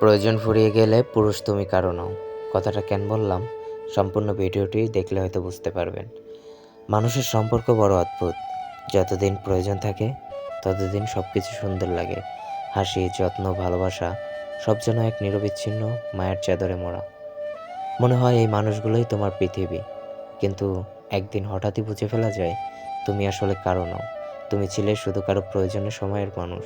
প্রয়োজন ফুরিয়ে গেলে পুরুষ তুমি কারো নও। কথাটা কেন বললাম, সম্পূর্ণ ভিডিওটি দেখলে হয়তো বুঝতে পারবেন। মানুষের সম্পর্ক বড় অদ্ভুত। যতদিন প্রয়োজন থাকে ততদিন সব কিছু সুন্দর লাগে। হাসি, যত্ন, ভালোবাসা সব যেন এক নিরবিচ্ছিন্ন মায়ের চাদরে মোড়া। মনে হয় এই মানুষগুলোই তোমার পৃথিবী। কিন্তু একদিন হঠাৎই বুঝে ফেলা যায় তুমি আসলে কারো নও। তুমি ছিলে শুধু কারো প্রয়োজনে সময়ের মানুষ।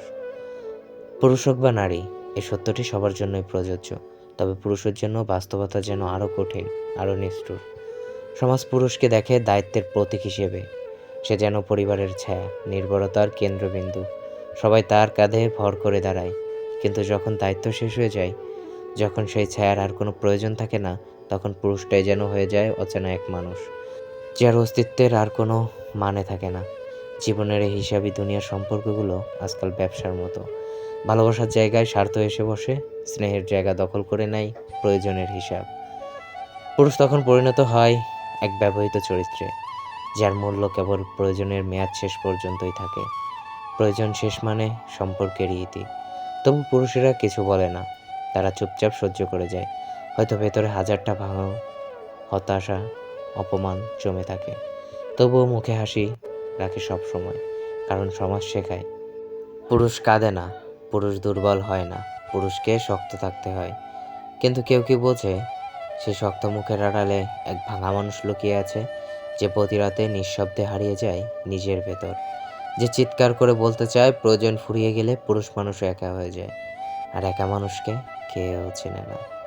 পুরুষ হোক বা নারী, এই সত্যটি সবার জন্যই প্রযোজ্য। তবে পুরুষের জন্য বাস্তবতা যেন আরও কঠিন, আরও নিষ্ঠুর। সমাজ পুরুষকে দেখে দায়িত্বের প্রতীক হিসেবে। সে যেন পরিবারের ছায়া, নির্ভরতার কেন্দ্রবিন্দু। সবাই তার কাঁধে ভর করে দাঁড়ায়। কিন্তু যখন দায়িত্ব শেষ হয়ে যায়, যখন সেই ছায়ার আর কোনো প্রয়োজন থাকে না, তখন পুরুষটাই যেন হয়ে যায় অচেনা এক মানুষ, যার অস্তিত্বের আর কোনো মানে থাকে না। জীবনের এই হিসাবি দুনিয়ার সম্পর্কগুলো আজকাল ব্যবসার মতো। ভালোবাসার জায়গায় স্বার্থ এসে বসে, স্নেহের জায়গা দখল করে নেয় প্রয়োজনের হিসাব। পুরুষ তখন পরিণত হয় এক ব্যবহৃত চরিত্রে, যার মূল্য কেবল প্রয়োজনের মেয়াদ শেষ পর্যন্তই থাকে। প্রয়োজন শেষ মানে সম্পর্কের ইতি। তবু পুরুষেরা কিছু বলে না, তারা চুপচাপ সহ্য করে যায়। হয়তো ভেতরে হাজারটা ভাঙা হতাশা, অপমান জমে থাকে, তবুও মুখে হাসি রাখে সব সময়। কারণ সমাজ শেখায় পুরুষ কাঁদে না, পুরুষ দুর্বল হয় না, পুরুষকে শক্ত থাকতে হয়। কিন্তু কেউ কি বোঝে, সেই শক্ত মুখের আড়ালে এক ভাঙা মানুষ লুকিয়ে আছে, যে প্রতি রাতে নিঃশব্দে হারিয়ে যায় নিজের ভেতর, যে চিৎকার করে বলতে চায় প্রয়োজন ফুরিয়ে গেলে পুরুষ মানুষও একা হয়ে যায়, আর একা মানুষকে কেউ চেনে না।